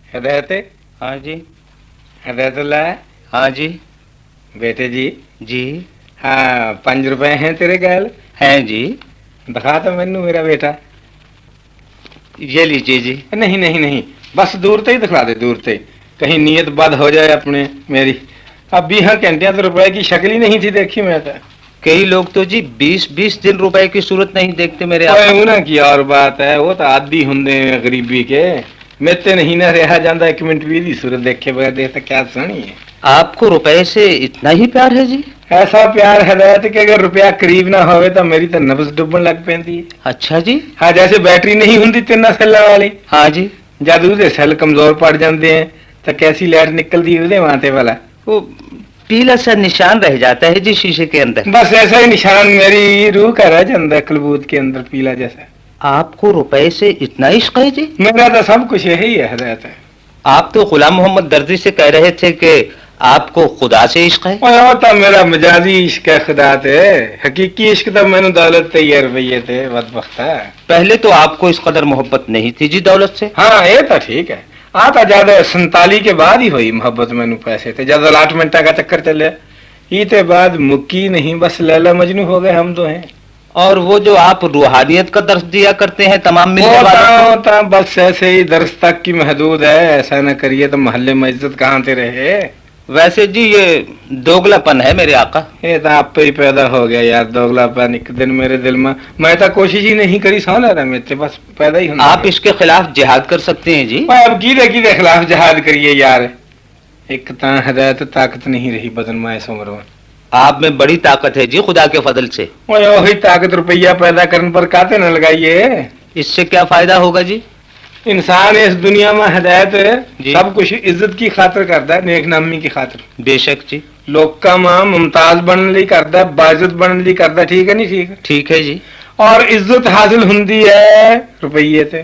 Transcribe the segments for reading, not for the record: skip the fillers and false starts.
ہدایت ہاں جی ہدایت اللہ ہاں جی بیٹے جی جی ہاں 5 روپے ہیں تیرے گال ہیں جی دکھا تو مینو میرا بیٹا یہ لیجیے جی نہیں نہیں نہیں بس دور سے ہی دکھا دے دور سے کہیں نیت بد ہو جائے اپنے میری اب 20 گھنٹے تو روپے کی شکل ہی نہیں تھی دیکھی میں تو کئی لوگ تو جی 20 روپے کی صورت نہیں دیکھتے میرے اوے آقا انہاں کی اور بات ہے وہ تو عادی ہوندے ہیں غریبی کے میتے نہیں نہ رہا جاندہ 1 منٹ بھی دی صورت دیکھے بغیر دیکھتا کیا سنی ہے آپ کو روپے سے اتنا ہی پیار ہے جی ایسا پیار ہدایت کہ اگر روپیہ قریب نہ ہوئے تو میری تو نبض ڈبن لگ پیندی ہے اچھا جی ہاں جیسے بیٹری نہیں ہوندی 3 سیلاں والی ہاں جی جد وہ سیل کمزور پڑ جاندے ہیں تو کیسی لائٹ نکلتی ہے وہاں تے والا وہ پیلا سا نشان رہ جاتا ہے جی شیشے کے اندر بس ایسا ہی نشان میری روح کا رہ جاندہ کلبوت کے اندر پیلا جیسا آپ کو روپے سے اتنا عشق ہے جی میرا تو سب کچھ یہی ہے ہدایت ہے آپ تو غلام محمد درزی سے کہہ رہے تھے کہ آپ کو خدا سے عشق ہے تو میرا مجازی عشق ہے خدا تے حقیقی عشق تو میں نے دولت تے یہ روپیے تھے بدبخت ہے پہلے تو آپ کو اس قدر محبت نہیں تھی جی دولت سے ہاں یہ تو ٹھیک ہے آتا زیادہ 47 کے بعد ہی ہوئی محبت میں پیسے تھے جب الاٹمنٹ کا چکر چلے ایتے بعد مکی نہیں بس لیلا مجنو ہو گئے ہم دو ہیں اور وہ جو آپ روحانیت کا درس دیا کرتے ہیں تمام ملنے والوں کو ہوتا بس ایسے ہی درس تک کی محدود ہے ایسا نہ کریے تو محلے میں عزت کہاں سے رہے ویسے جی یہ دوگلا پن ہے میرے آقا یہ تو آپ پہ ہی پیدا ہو گیا یار دوگلا پن ایک دن میرے دل میں تو کوشش ہی نہیں کری سو رہا میرے بس پیدا ہی ہونا آپ اس کے خلاف جہاد کر سکتے ہیں جی اب کی خلاف جہاد کریے یار ایک تا ہدایت طاقت نہیں رہی بدن میں اس عمر میں آپ میں بڑی طاقت ہے جی خدا کے فضل سے وہی طاقت روپیہ پیدا کرنے پر کاتے نہ لگائیے اس سے کیا فائدہ ہوگا جی انسان اس دنیا میں ہدایت جی سب کچھ عزت کی خاطر کرتا ہے نیک نامی کی خاطر بے شک جی لوگ کا ماں ممتاز بننے لی کرتا ہے باعزت بننے لی کرتا ہے ٹھیک ہے نہیں ٹھیک ہے ٹھیک ہے جی اور عزت حاصل ہوندی ہے روپیے سے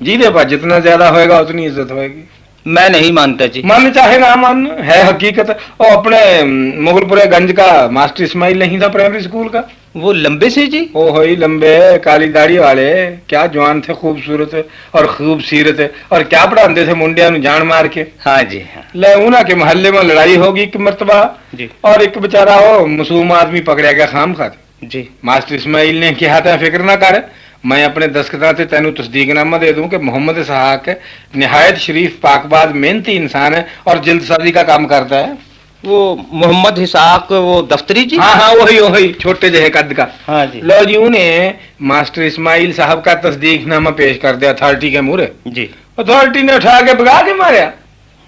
جی دے پاس جتنا زیادہ ہوئے گا اتنی عزت ہوئے گی میں نہیں مانتا جی من چاہے نہ من ہے حقیقت اور اپنے مغل پورے گنج کا ماسٹر اسماعیل نہیں تھا پرائمری اسکول کا وہ لمبے سے جی وہ ہوئی لمبے کالی داڑھی والے کیا جوان تھے خوبصورت اور خوب سیرت اور کیا پڑھاتے تھے منڈیا نو جان مار کے ہاں جی ہاں لے انہاں کے محلے میں لڑائی ہوگی ایک مرتبہ جی اور ایک بیچارہ وہ معصوم آدمی پکڑیا گیا خام خواہ جی ماسٹر اسماعیل نے کہا تھا فکر نہ کر میں اپنے دستخطاں سے تینوں تصدیق نامہ دے دوں کہ محمد اسحاق نہایت شریف پاک باز محنتی انسان ہے اور جلد سازی کا کام کرتا ہے وہ محمد اسحاق وہ دفتری جی ہاں ہاں وہی چھوٹے جہے قد کا ہاں جی لو جی انہیں ماسٹر اسماعیل صاحب کا تصدیق نامہ پیش کر دیا اتھارٹی کے مورے جی اتھارٹی نے اٹھا کے بگا کے ماریا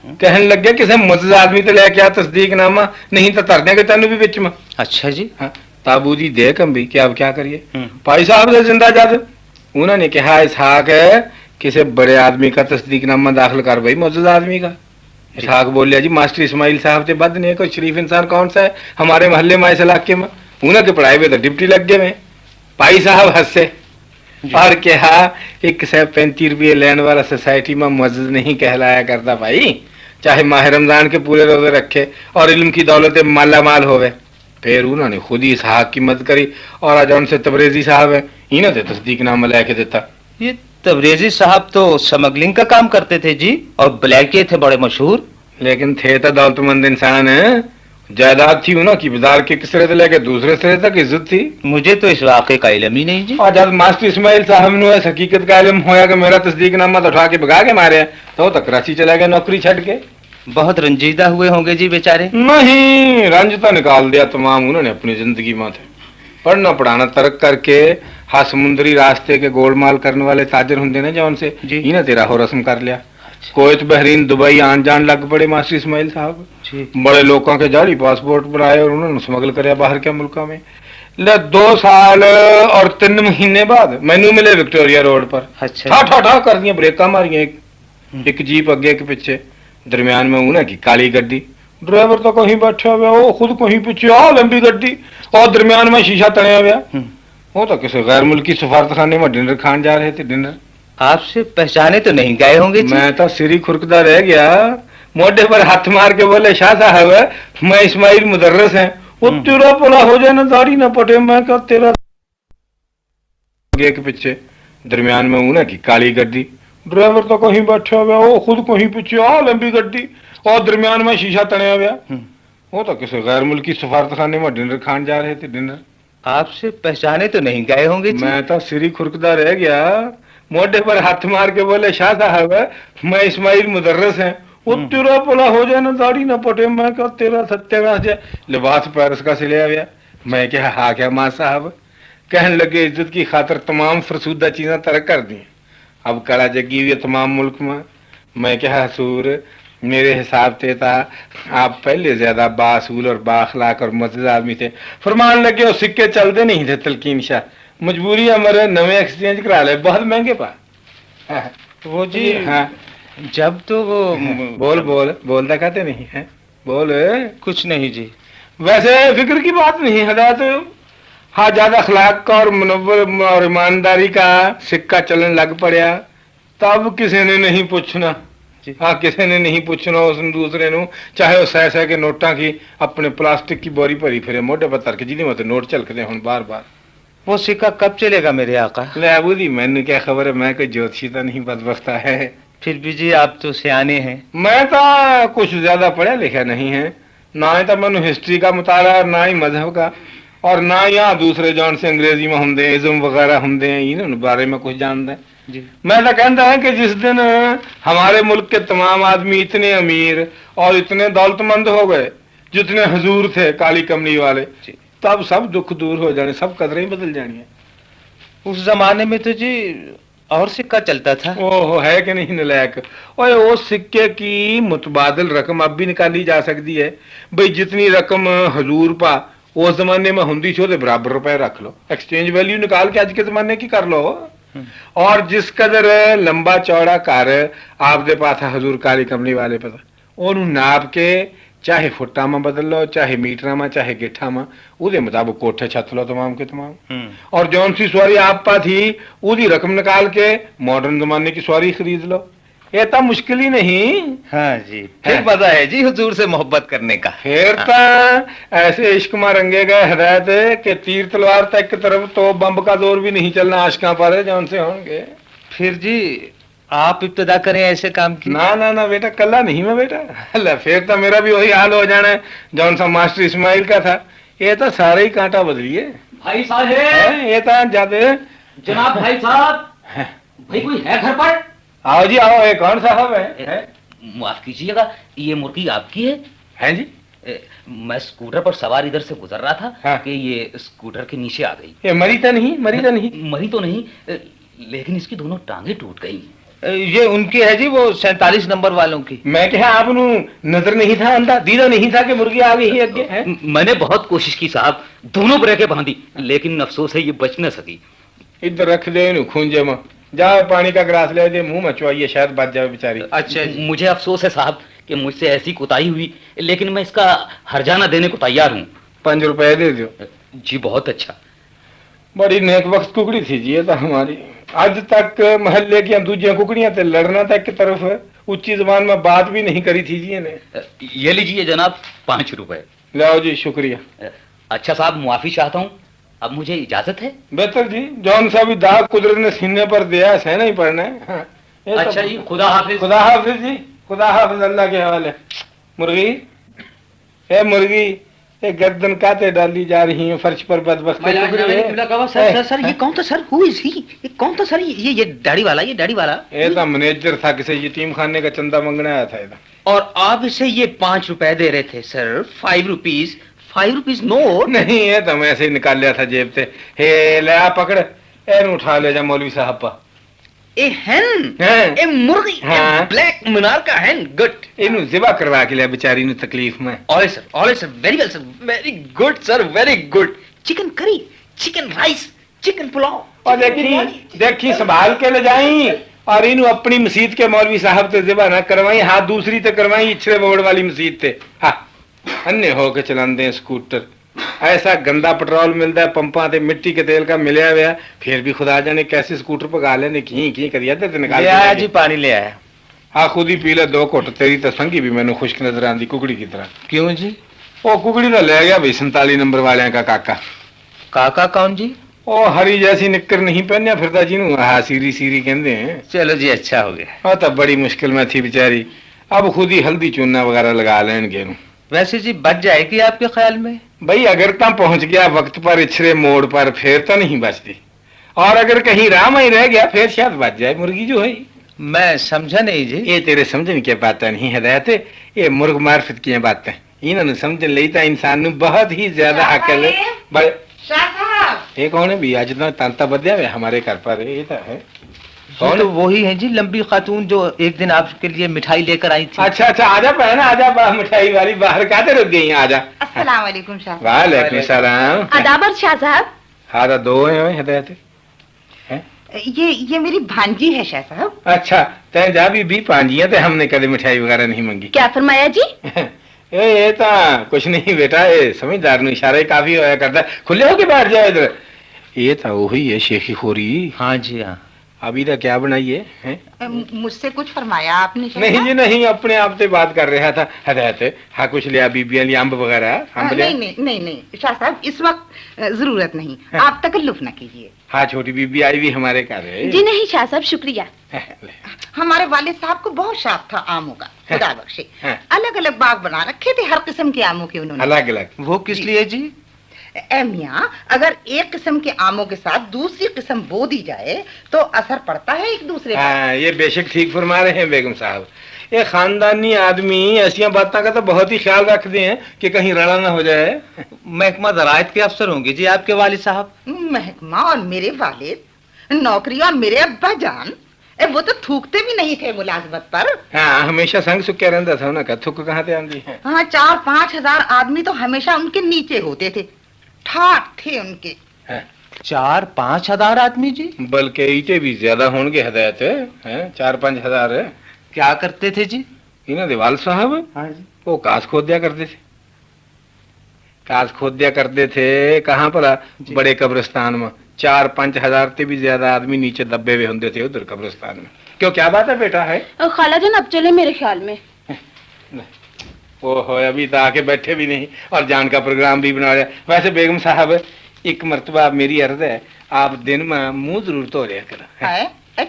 کہنے لگ گیا کسی معزز آدمی تو لے کے آ تصدیق نامہ نہیں تو تر دیں گے تینوں بھی بچ میں اچھا جی ہاں تابو جی دے کم بھی کیا اب کیا کریے بھائی صاحب سے زندہ جد انہوں نے کہا اسحاق ہے کسی بڑے آدمی کا تصدیق نامہ داخل کر بھائی معزز آدمی کا اسحاق بول لیا جی ماسٹر اسماعیل صاحب سے بد نہیں کوئی شریف انسان کون سا ہے ہمارے محلے میں اس علاقے میں انہوں کے پڑھائی ہوئے تو ڈپٹی لگ گئے میں بھائی صاحب ہنسے اور کہا ایک 35 روپئے لین والا سوسائٹی میں معزز نہیں کہلایا کرتا بھائی چاہے ماہ رمضان کے پورے روزے رکھے اور علم کی دولت مالا مال ہوئے پھر انہوں نے خود ہی اسحاق کی مدد کری اور آج ان سے تبریزی صاحب ہے انہوں نے تصدیق نامہ لے کے دیتا یہ تبریزی صاحب تو سمگلنگ کا کام کرتے تھے جی اور بلیکی تھے بڑے مشہور لیکن تھے تو دولت مند انسان ہیں جائیداد تھی انہوں کی بازار کے سرے سے لے کے دوسرے سرے تک عزت تھی مجھے تو اس واقعے کا علم ہی نہیں جی اور جب ماسٹر اسماعیل صاحب نے اس حقیقت کا علم ہوا کہ میرا تصدیق نامہ تو اٹھا کے بگا کے مارے تو کراچی چلا گیا نوکری چھڈ کے بہت رنجیدہ ہوئے ہوں گے جی بیچارے نہیں رنج تو نکال دیا تمام انہوں نے اپنی زندگی میں تھے پڑھنا پڑھانا ترک کر کے ہاں سمندری راستے کے گول مال کرنے والے تاجر ہوں نا جو ان سے انہیں تیرا ہو رسم کر لیا کویت بحرین دبئی آن جان لگ پڑے ماسٹر اسماعیل صاحب بڑے لوگوں کے جاری پاسپورٹ پر آئے اور انہوں نے سمگل کریا باہر کے ملکوں میں 2 سال اور 3 مہینے بعد مینو ملے وکٹوریا روڈ پر ٹھا کر دیا بریکاں ماریاں ایک جیپ اگے ایک پیچھے درمیان میں انہیں کی کالی گڈی ڈرائیور تو کہیں بیٹھا ہوا وہ خود کہیں پیچھے آ لمبی گڈی اور درمیان میں شیشہ تڑیا ہوا وہ تو کسی غیر ملکی سفارت خانے میں ڈنر کھان جا رہے تھے ڈنر آپ سے پہچانے تو نہیں گئے ہوں گے میں تو سری کھرکتا رہ گیا موڈے پر ہاتھ مار کے بولے شاہ صاحب میں اسماعیل مدرس ہیں وہ تیرا پلا ہو جائے نا داڑھی نہ پٹے میں تیرا ایک پیچھے درمیان میں انہیں کی کالی گڈی ड्राइवर तो कहीं बैठा हुआ, वो खुद कहीं पीछे आ लंबी गड्डी और दरमियान में शीशा तनिया हुआ। वो तो किसी गैर मुल्की सफारत खाने में डिनर खान जा रहे थे। डिनर आपसे पहचाने तो नहीं गए होंगे जी? मैं तो सिरी खुरकदा रह गया। मोढे पर हाथ मार के बोले, शाह साहब मैं इस्माइल मुदर्रस है। वो तेरा भला हो जाए ना, दाढ़ी ना पटे। मैं क्या तेरा सत्यानाश जाए। लिबास पैरिस का सिले गया। मैं क्या हाँ क्या मां साहब। कहने लगे इज्जत की खातर तमाम फरसूदा चीजें तर्क कर दी, अब कड़ा जगी हुई है तमाम मुल्क में। मैं क्या हसूर, मेरे हिसाब से था आप पहले ज्यादा बासूल और बाखलाक और मजेद आदमी थे। फरमान लगे और सिक्के चलते नहीं थे तलकीन शाह, मजबूरी हमारे नवे एक्सचेंज करा ले, बहुत महंगे पा। वो जी हाँ जब तो वो बोल बोल बोलता कहते नहीं है, बोल। कुछ नहीं जी। वैसे फिक्र की बात नहीं हजरत। हाँ ज्यादा अखलाक का और मुनव्वर और ईमानदारी का सिक्का चलन लग पड़ा, तब किसी ने नहीं पूछना। हाँ किसी ने नहीं पूछना उस दूसरे नु, चाहे वो सह सह के नोटा की अपने प्लास्टिक की बोरी भरी फिरे मोढे पर तरके जिन्हें मत नोट चलकते हुन बार बार। वो सिक्का कब चलेगा मेरे आका? ले अबूदी मैंने क्या खबर है, मैं कोई ज्योतिषी तो नहीं बदबख्ता है। फिर भी जी आप तो सियाने हैं। मैं तो कुछ ज्यादा पढ़ा लिखा नहीं है, ना ही तो मैंने हिस्ट्री का मुताला, ना ही मजहब का, और ना यहाँ दूसरे जौन से अंग्रेजी में होंगे इज्म वगैरह होंगे इन बारे में कुछ जानते हैं जी। मैं तो कहता है कि जिस दिन हमारे मुल्क के तमाम आदमी इतने अमीर और इतने दौलतमंद हो गए जितने हुजूर थे काली कमली वाले, तब सब दुख दूर हो जाने, सब कदरें ही बदल जानी है। उस जमाने में तो जी और सिक्का चलता था। ओहो है कि नहीं नलायक। ओए उस सिक्के की मुतबादल रकम अब भी निकाली जा सकती है भाई, जितनी रकम हुजूर पा उस जमाने में हुंदी छो बराबर रुपए रख लो, एक्सचेंज वैल्यू निकाल के आज के जमाने की कर लो। और जिस कदर लंबा चौड़ा कर आपके पास है हुजूर काली कमली वाले पता, ओनू नाप के चाहे फुटा में बदल लो, चाहे मीटर में, चाहे गिठा में, उदे मुताबिक कोठे छत लो तमाम के तमाम। और जौन सी सवारी आप पा थी उदी रकम निकाल के मॉडर्न जमाने की सवारी खरीद लो। ये तो मुश्किल ही नहीं। हाँ जी फिर पता है जी हुजूर से मोहब्बत करने का। फिर तो ऐसे इश्क में रंगे गए हदायत के तीर तलवार तक की तरफ तो बम्ब का जोर भी नहीं चलना आशिका पर है जौन से होंगे। फिर जी आप इब्तदा करें ऐसे काम की। ना ना ना बेटा, कल्ला नहीं मैं बेटा। अल्लाह फिर तो मेरा भी वही हाल हो जाना है जौन सा मास्टर इस्माइल का था। ये तो सारे ही कांटा बदलिए भाई साहब। ये तो जाते जनाब भाई साहब, भाई कोई है घर पर? आओ जी आओ। ये कौन साहब है? माफ कीजिएगा, ये मुर्गी आपकी है? हैं जी? मैं स्कूटर पर सवार इधर से गुजर रहा था हाँ। कि ये स्कूटर के नीचे आ गई। ये मरी तो नहीं? मरी तो नहीं? मरी तो नहीं, लेकिन इसकी दोनों टांगे टूट गई। ये उनकी है जी, वो 47 नंबर वालों की। मैं क्या आप नजर नहीं था, अंधा दीदा नहीं था कि मुर्गी आ गई है अगे है? मैंने बहुत कोशिश की साहब, दोनों ब्रेकें बांधी, लेकिन अफसोस है ये बच न सकी। इधर रख दे इन्हें खूंजे में, जाओ पानी का गिलास ले दे, मुंह में चुआइए, शायद बच जाए बेचारी। अच्छा मुझे अफसोस है साहब कि मुझसे ऐसी कोताही हुई, लेकिन मैं इसका हर्जाना देने को तैयार हूँ। 5 रुपए दे दो जी। बहुत अच्छा। बड़ी नेक वक्त कुकड़ी थी जी ये तो हमारी। आज तक महल्ले की दूजिया कुकड़ियां थे, लड़ना तक की तरफ ऊंची जबान में बात भी नहीं करी थी जी ने। ये लीजिए जनाब 5 रुपए। लाओ जी, शुक्रिया। अच्छा साहब मुआफी चाहता हूँ, अब मुझे इजाजत है? बेहतर जी, जौन सा भी दाग कुदरत ने सीने पर दिया है नहीं पड़ना है। हाँ। अच्छा जी, खुदा हाफिज। खुदा हाफिज जी, खुदा हाफिज, अल्लाह के हवाले। मुर्गी ए मुर्गी, ये गर्दन काते डाली जा रही है फर्श पर बदबख्त। सर सर ये कौन था सर? Who is he? ये कौन था सर? ये दाढ़ी वाला, ये दाढ़ी वाला। ये तो मैनेजर था, किसी यतीम खाने का चंदा मांगने आया था ये। और आप इसे ये 5 रुपए दे रहे थे सर? 5 रुपीज? 5 रुपीज नोट नहीं है तो मैं ऐसे ही निकाल लिया था जेब से। हे ले आ पकड़, एन उठा ले जा मौलवी साहब पा। ए हैन, हैं? ए मुर्गी, हाँ। ब्लैक मीनार का हैन, गुड। इनु जिबा करवा के लिया बेचारी नु तकलीफ में। All sir, very well sir, very good sir, very good. Chicken curry, chicken rice, chicken pulao. और देखी संभाल के ले जाई, और इनु अपनी मस्जिद के मौलवी साहब से जिबा ना करवाई, हाथ दूसरी ते करवाई, इछरे बोर्ड वाली मस्जिद ते। हाँ अन्य होके चलाते स्कूटर, ऐसा गंदा पेट्रोल मिलता है पंपा ते, मिट्टी के तेल का मिलया हुआ, फिर भी खुदा जाने कैसे स्कूटर पका लेने की करिया ते निकाल ले आया जी, पानी ले आया। हाँ खुद ही पी ले 2 घुट, तेरी तो संगी भी मैंने खुश्क नजर आंदी कुकड़ी की तरह। क्यों जी? वो कुकड़ी तो ले गया भाई 47 नंबर वाले का काका। काका कौन जी? ਉਹ ਹਰੀ ਜੈਸੀ ਨਿੱਕਰ ਨਹੀਂ ਪਹਿਨਿਆ ਫਿਰਦਾ ਜਿਹਨੂੰ ਆਹ ਸੀਰੀ ਸੀਰੀ ਕਹਿੰਦੇ हैं। चलो जी अच्छा हो गया। ਉਹ ਤਾਂ ਬੜੀ ਮੁਸ਼ਕਿਲ में थी बेचारी, अब खुद ही हल्दी चूना वगैरह लगा लेंगे। वैसे जी बच जाएगी आपके ख्याल में? भाई अगर ता पहुंच गया वक्त पर इछरे मोड़ पर फिर तो नहीं बचती, और अगर कहीं राह में ही रह गया फिर शायद बच जाए मुर्गी जो है। मैं समझा नहीं जी। ये तेरे समझने की बातें नहीं हिदायत, ये मुर्ग मार्फत की बातें इन्होंने समझ ली था इंसान नु बहुत ही ज्यादा अकल है। बड़े ये कौन है भी आज इतना तांता बदया हुआ हमारे घर पर, ये तो है कौन? तो वही है जी लंबी खातून जो एक दिन आपके लिए मिठाई लेकर आई थी। अच्छा अच्छा आजा बहन आजा, मिठाई वाली बाहर काते रुक गई, आजा। अस्सलाम वालेकुम शाह। वालेकुम सलाम। अदाबर शाह साहब। हाँ तो दो है हिदायत। ये मेरी भांजी है शाह साहब। अच्छा तै जा भी पांजिया ते हमने कभी मिठाई वगैरह नहीं मांगी। क्या फरमाया जी? ये तो कुछ नहीं बेटा, ये समझदार नु इशारा ही काफी होया करता, खुले होके बैठ जाओ इधर। ये तो वही है शेखी खोरी। हाँ जी हाँ। अभी तक क्या बनाइए हैं? मुझसे कुछ फरमाया आपने शाह नहीं साहब? जी नहीं, अपने आप से बात कर रहा था हिदायत। हाँ कुछ लिया बीबियां लिया, अम्ब वगैरह अम्ब लिया? नहीं शाह साहब इस वक्त जरूरत नहीं, आप तकल्लुफ न कीजिए। हाँ छोटी बीबी आई भी हमारे घर है। जी नहीं शाह साहब शुक्रिया। ले। हमारे वालिद साहब को बहुत शौक था आमों का, खुदा बख्शे। हाँ। अलग अलग बाग बना रखे थे हर किस्म के आमों के उन्होंने। अलग अलग वो किस लिए जी? ए मियाँ, अगर एक किस्म के आमों के साथ दूसरी किस्म बो दी जाए तो असर पड़ता है एक दूसरे पर। हाँ ये बेशक ठीक फरमा रहे हैं बेगम साहब। ये खानदानी आदमी ऐसी बातों का तो बहुत ही ख्याल रखते हैं कि कहीं रड़ा ना हो जाए। महकमा ज़रायत के अफसर होंगे जी आपके वालिद साहब। महकमा और मेरे वालिद, नौकरी और मेरे अब्बा जान, वो तो थूकते भी नहीं थे मुलाजमत पर। हाँ हमेशा संग सुख क्या रहता था ना, थुक कहाँ से आंदी है। हाँ 4-5 हजार आदमी तो हमेशा उनके नीचे होते थे, ठाट थे उनके। 4-5 हजार आदमी जी? बल्कि ईटे भी ज्यादा होंगे हिदायत है, 4-5 हजार है। क्या करते थे जी? इन्हें देवाल साहब हाँ जी। वो कास खोद दिया करते थे, कास खोद दिया करते थे। कहाँ पर? बड़े कब्रिस्तान में 4-5 हजार से भी ज्यादा आदमी नीचे दबे हुए होंगे थे उधर कब्रिस्तान में। क्यों क्या बात है बेटा? है खाला जान अब चले मेरे ख्याल में। ओहो अभी तो आके बैठे भी नहीं और जान का प्रोग्राम भी बना लिया। वैसे बेगम साहब एक मर्तबा मेरी अर्ज है, आप दिन में मुंह जरूर धो लिया करो।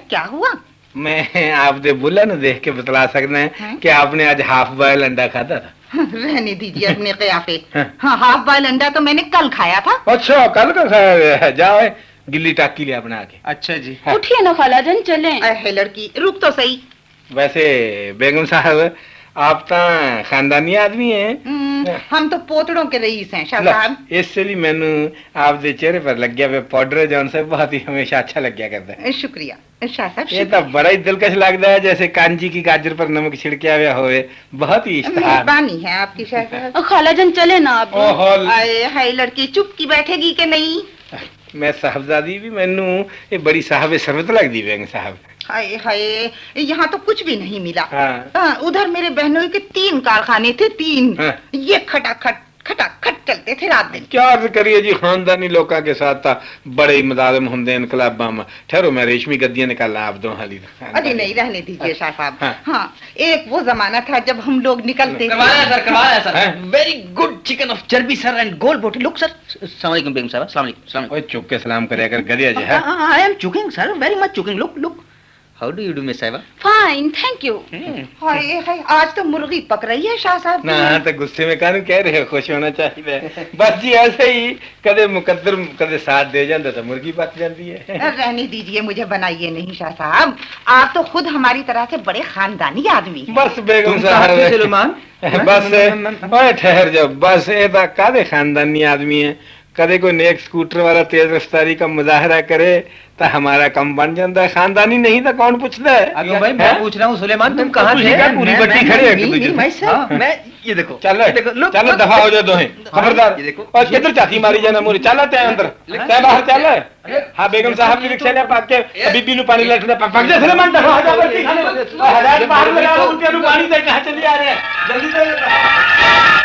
क्या हुआ? मैं आपने बोला ना देख के बतला सकते हैं कि आपने आज हाफ बॉयल अंडा खाता था। रहने दीजिए अपने कयाफे। हाँ हाफ बॉयल अंडा तो मैंने कल खाया था। अच्छा कल का खाया? जाओ गिल्ली टाकी लिया बना के। अच्छा जी। उठिए ना खाला जान चले। है लड़की रुक तो सही। वैसे बेगम साहब आप तो खानदानी आदमी हैं। हम तो पोतड़ों के रईस हैं शाह साहब। इसलिए मैंने आपके चेहरे पर लग गया वे पाउडर जौन से बहुत ही हमेशा अच्छा लग गया करता है। शुक्रिया शाह साहब। ये तो बड़ा ही दिलकश लगता है, जैसे कांजी की गाजर पर नमक छिड़किया हुआ होवे। बहुत ही इश्तहार। मेहरबानी है आपकी शाह साहब। खाला जान चले ना आप। आए हाय लड़की चुप की बैठेगी कि नहीं? मैं साहबजादी भी मैनू ये बड़ी साहब सरबत लगती बेगम साहब। हाय हाय यहाँ तो कुछ भी नहीं मिला। हाँ। उधर मेरे बहनों के 3 कारखाने थे, 3। हाँ। ये खटाखट चलते थे रात दिन। क्या अर्ज करिए जी, खानदानी लोगों के साथ था बड़े ही मुदालम होंगे इनकलाबा में। ठहरो मैं रेशमी गद्दियां निकालना आप दो हाली। अरे नहीं रहने दीजिए शाह साहब। हाँ। हाँ एक वो जमाना था जब हम लोग निकलते करवाया सर। हैं? वेरी गुड चिकन ऑफ चर्बी सर एंड गोल बोटी। Look sir. अस्सलाम वालेकुम बेगम साहब। अस्सलाम वालेकुम। ओए चुप के सलाम करे कर गदिया जी है। I am chucking sir, very much chucking. Look how do you do miss साहिबा? Fine thank you. Hi hi आज तो मुर्गी पक रही है शाह साहब। ना तो गुस्से में कानू कह रहे हो, खुश होना चाहिए। बस जी ऐसे ही कदे मुकद्दर कदे साथ दे जाता तो मुर्गी पक जाती है। रहने दीजिए, मुझे बनाइए नहीं शाह साहब। आप तो खुद हमारी तरह से बड़े खानदानी आदमी हैं। बस बेगम साहब सुलेमान बस ओए ठहर जाओ। बस ये कादे खानदानी आदमी है, कदे कोई नेक स्कूटर वाला तेज रफ्तारी का मुजाहरा करे तो हमारा कम बन जाता है। खानदानी नहीं तो कौन पूछता है? अभी भाई मैं पूछ रहा हूँ सुलेमान तुम कहाँ थे? पूरी बट्टी खड़ी है। मैं ये देखो चलो दफा हो जाओ दोहें, खबरदार। और किधर चाहती मारी जाना मोरी? चला तय अंदर तय बाहर चल। हाँ बेगम साहब की रिक्शा ले पाक के बीबी नु पानी लटना पक जा सुलेमान दफा हो जा बट्टी खाने। हदायत बाहर में लाओ उनके नु पानी दे कहां चली आ रहे हैं जल्दी से।